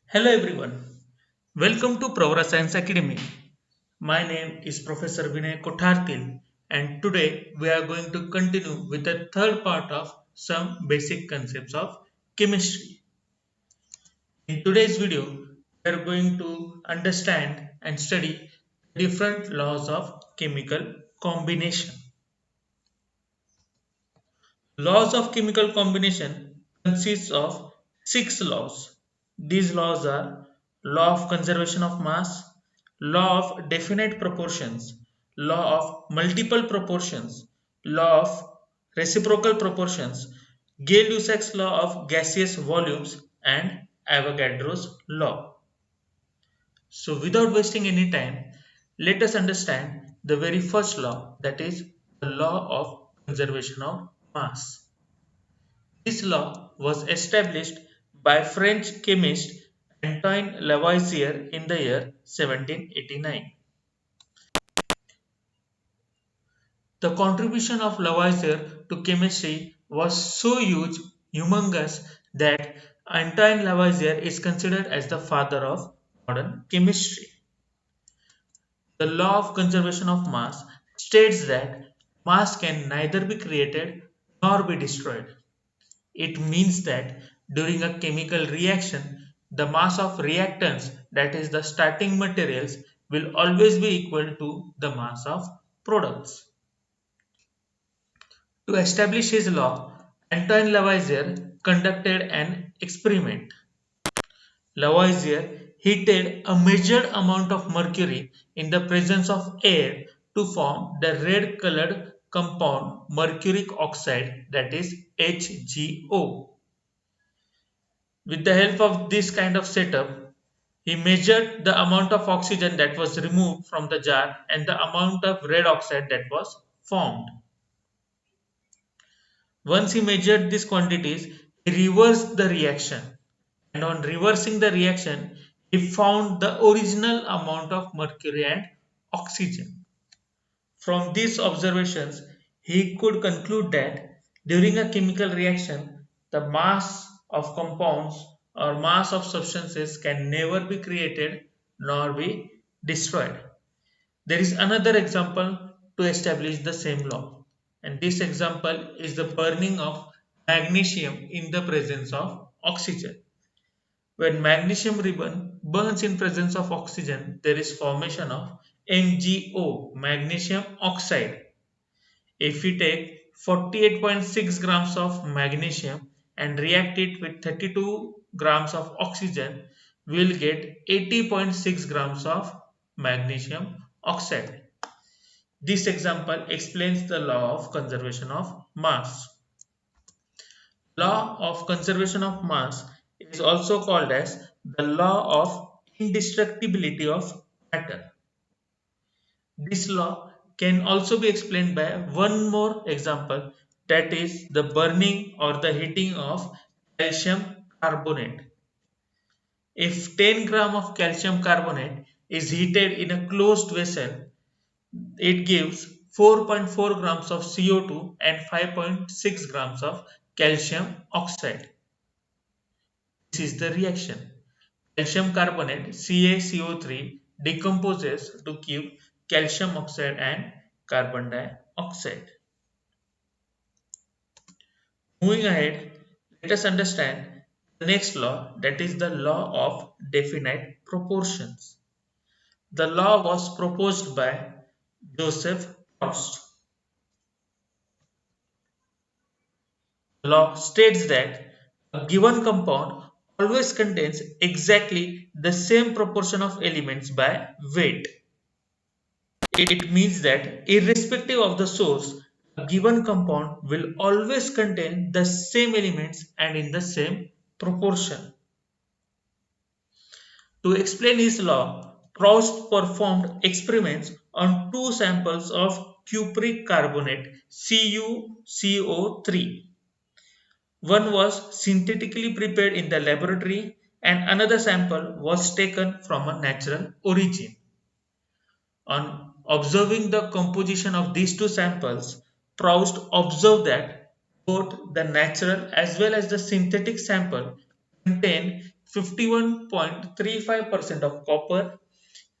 Hello everyone, welcome to Pravara Science Academy. My name is Professor Vinay Kothartil and today we are going to continue with the third part of some basic concepts of chemistry. In today's video, we are going to understand and study different laws of chemical combination. Laws of chemical combination consists of six laws. These laws are law of conservation of mass, law of definite proportions, law of multiple proportions, law of reciprocal proportions, Gay-Lussac's law of gaseous volumes, and Avogadro's law. So without wasting any time, let us understand the very first law, that is the law of conservation of mass. This law was established by French chemist Antoine Lavoisier in the year 1789. The contribution of Lavoisier to chemistry was so huge, humongous, that Antoine Lavoisier is considered as the father of modern chemistry. The law of conservation of mass states that mass can neither be created nor be destroyed. It means that during a chemical reaction, the mass of reactants, that is the starting materials, will always be equal to the mass of products. To establish his law, Antoine Lavoisier conducted an experiment. Lavoisier heated a measured amount of mercury in the presence of air to form the red colored compound mercuric oxide, that is HgO. With the help of this kind of setup, he measured the amount of oxygen that was removed from the jar and the amount of red oxide that was formed. Once he measured these quantities, he reversed the reaction, and on reversing the reaction, he found the original amount of mercury and oxygen. From these observations, he could conclude that during a chemical reaction, the mass of compounds or mass of substances can never be created nor be destroyed. There is another example to establish the same law, and this example is the burning of magnesium in the presence of oxygen. When magnesium ribbon burns in presence of oxygen, there is formation of MgO, magnesium oxide. If we take 48.6 grams of magnesium and react it with 32 grams of oxygen, we will get 80.6 grams of magnesium oxide. This example explains the law of conservation of mass. Law of conservation of mass is also called as the law of indestructibility of matter. This law can also be explained by one more example, that is the burning or the heating of calcium carbonate. If 10 gram of calcium carbonate is heated in a closed vessel, it gives 4.4 grams of CO2 and 5.6 grams of calcium oxide. This is the reaction. Calcium carbonate CaCO3 decomposes to give calcium oxide and carbon dioxide. Moving ahead, let us understand the next law, that is the law of definite proportions. The law was proposed by Joseph Proust. The law states that a given compound always contains exactly the same proportion of elements by weight. It means that irrespective of the source, a given compound will always contain the same elements and in the same proportion. To explain his law, Proust performed experiments on two samples of cupric carbonate CuCO3. One was synthetically prepared in the laboratory and another sample was taken from a natural origin. On observing the composition of these two samples, Proust observed that both the natural as well as the synthetic sample contain 51.35% of copper,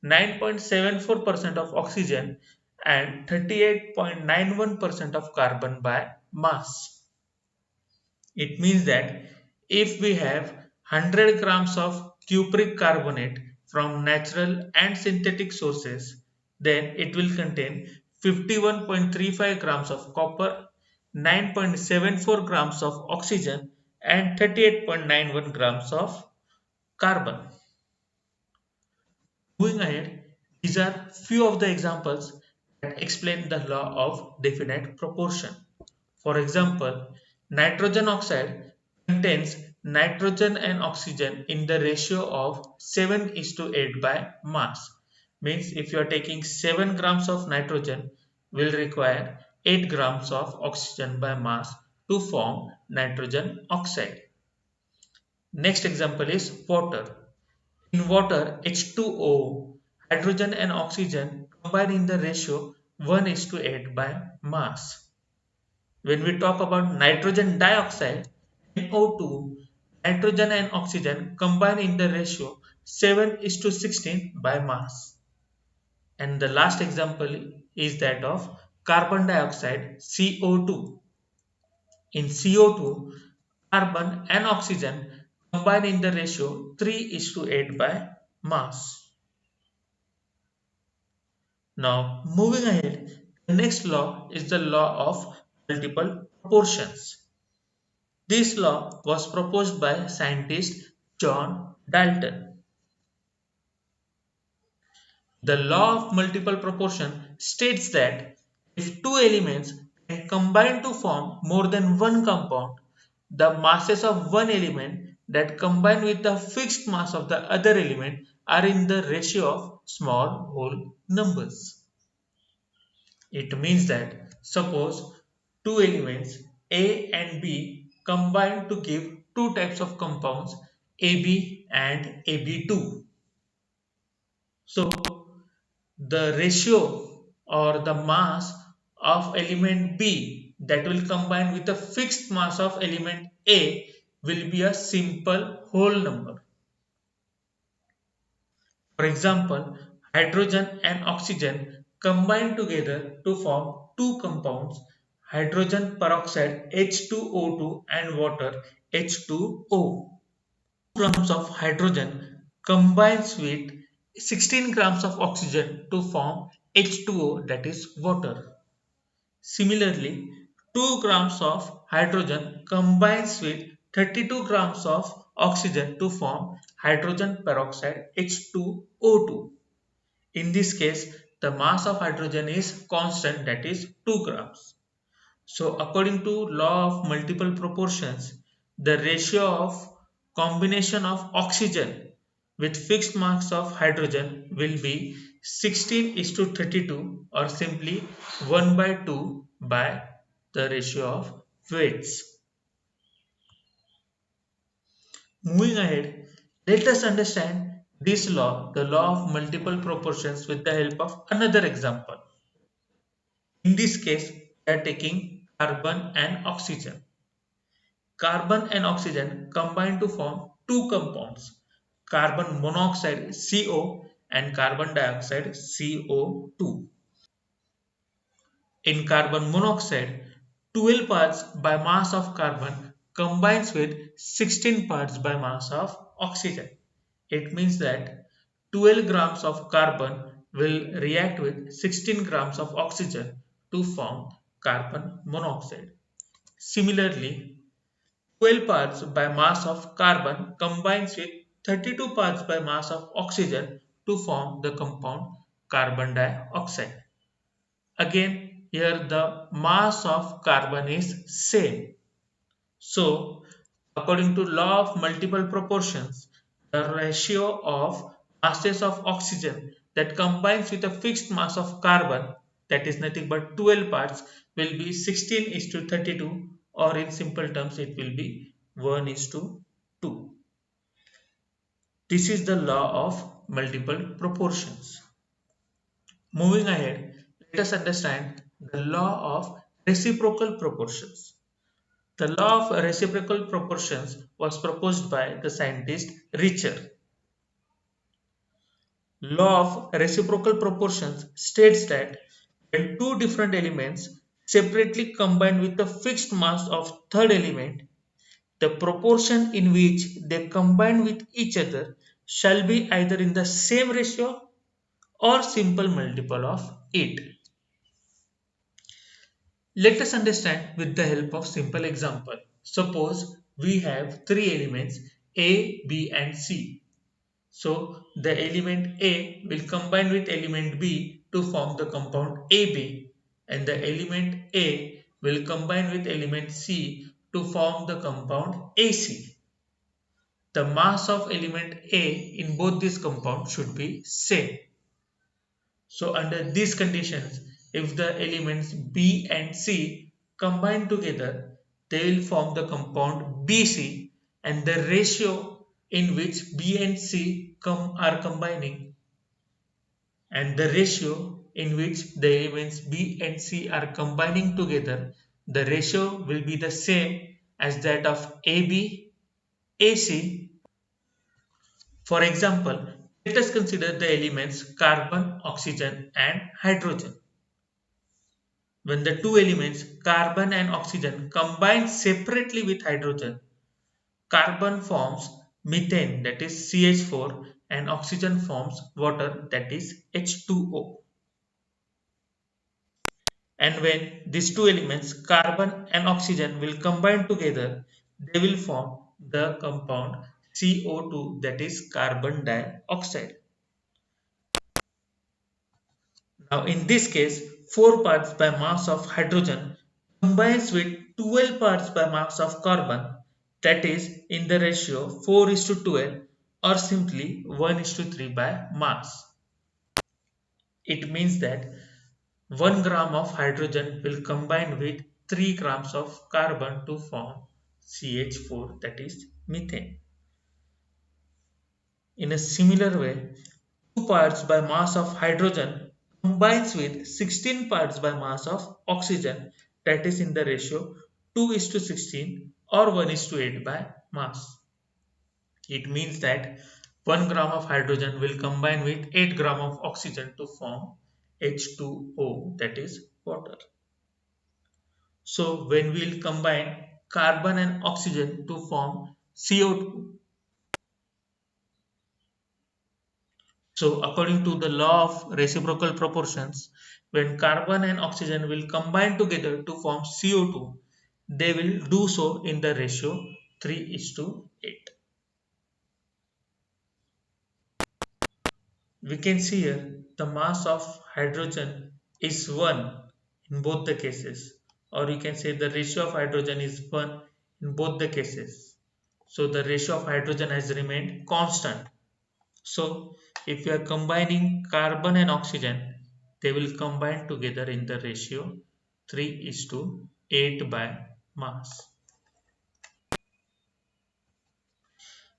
9.74% of oxygen, and 38.91% of carbon by mass. It means that if we have 100 grams of cupric carbonate from natural and synthetic sources, then it will contain 51.35 grams of copper, 9.74 grams of oxygen, and 38.91 grams of carbon. Moving ahead, these are few of the examples that explain the law of definite proportion. For example, nitrogen oxide contains nitrogen and oxygen in the ratio of 7 is to 8 by mass. Means if you are taking 7 grams of nitrogen, will require 8 grams of oxygen by mass to form nitrogen oxide. Next example is water. In water, H2O, hydrogen and oxygen combine in the ratio 1 is to 8 by mass. When we talk about nitrogen dioxide, NO2, nitrogen and oxygen combine in the ratio 7 is to 16 by mass. And the last example is that of carbon dioxide, CO2. In CO2, carbon and oxygen combine in the ratio 3 is to 8 by mass. Now, moving ahead, the next law is the law of multiple proportions. This law was proposed by scientist John Dalton. The law of multiple proportion states that if two elements can combine to form more than one compound, the masses of one element that combine with the fixed mass of the other element are in the ratio of small whole numbers. It means that suppose two elements A and B combine to give two types of compounds AB and AB2. So the ratio or the mass of element B that will combine with the fixed mass of element A will be a simple whole number. For example, hydrogen and oxygen combine together to form two compounds, hydrogen peroxide H2O2 and water H2O. Grams of hydrogen combines with 16 grams of oxygen to form H2O, that is water. Similarly, 2 grams of hydrogen combines with 32 grams of oxygen to form hydrogen peroxide H2O2. In this case, the mass of hydrogen is constant, that is 2 grams. So according to law of multiple proportions, the ratio of combination of oxygen with fixed mass of hydrogen will be 16 is to 32 or simply 1 by 2 by the ratio of weights. Moving ahead, let us understand this law, the law of multiple proportions, with the help of another example. In this case, we are taking carbon and oxygen. Carbon and oxygen combine to form two compounds, carbon monoxide CO and carbon dioxide CO2. In carbon monoxide, 12 parts by mass of carbon combines with 16 parts by mass of oxygen. It means that 12 grams of carbon will react with 16 grams of oxygen to form carbon monoxide. Similarly, 12 parts by mass of carbon combines with 32 parts by mass of oxygen to form the compound carbon dioxide. Again, here the mass of carbon is same. So, according to law of multiple proportions, the ratio of masses of oxygen that combines with a fixed mass of carbon, that is nothing but 12 parts, will be 16 is to 32, or in simple terms it will be 1 is to 2. This is the law of multiple proportions. Moving ahead, let us understand the law of reciprocal proportions. The law of reciprocal proportions was proposed by the scientist Richter. Law of reciprocal proportions states that when two different elements separately combine with a fixed mass of third element, the proportion in which they combine with each other shall be either in the same ratio or simple multiple of it. Let us understand with the help of simple example. Suppose we have three elements A, B and C. So the element A will combine with element B to form the compound AB, and the element A will combine with element C to form the compound AC. The mass of element A in both these compounds should be same. So under these conditions, if the elements B and C combine together, they will form the compound BC, and the ratio in which B and C are combining and the ratio in which the elements B and C are combining together, the ratio will be the same as that of AB, AC. For example, let us consider the elements carbon, oxygen and hydrogen. When the two elements carbon and oxygen combine separately with hydrogen, carbon forms methane, that is CH4, and oxygen forms water, that is H2O. And when these two elements carbon and oxygen will combine together, they will form the compound CO2, that is carbon dioxide. Now in this case, 4 parts by mass of hydrogen combines with 12 parts by mass of carbon, that is in the ratio 4 is to 12 or simply 1 is to 3 by mass. It means that 1 gram of hydrogen will combine with 3 grams of carbon to form CH4, that is methane. In a similar way, 2 parts by mass of hydrogen combines with 16 parts by mass of oxygen, that is in the ratio 2 is to 16 or 1 is to 8 by mass. It means that 1 gram of hydrogen will combine with 8 gram of oxygen to form H2O, that is water. So when we'll combine carbon and oxygen to form CO2. So according to the law of reciprocal proportions, when carbon and oxygen will combine together to form CO2, they will do so in the ratio 3 is to 8. We can see here the mass of hydrogen is 1 in both the cases, or you can say the ratio of hydrogen is 1 in both the cases. So the ratio of hydrogen has remained constant. So if you are combining carbon and oxygen, they will combine together in the ratio 3 is to 8 by mass.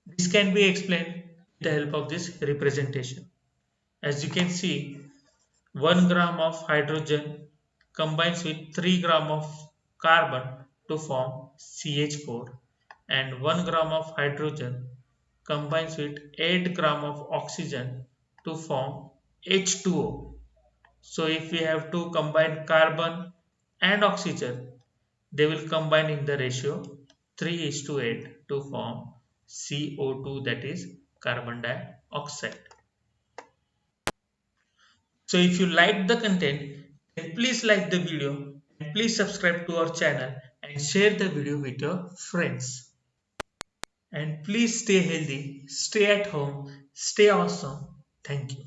This can be explained with the help of this representation. As you can see, 1 gram of hydrogen combines with 3 gram of carbon to form CH4, and 1 gram of hydrogen combines with 8 gram of oxygen to form H2O. So if we have to combine carbon and oxygen, they will combine in the ratio 3 is to 8 to form CO2, that is carbon dioxide. So if you like the content, then please like the video and please subscribe to our channel and share the video with your friends. And please stay healthy, stay at home, stay awesome. Thank you.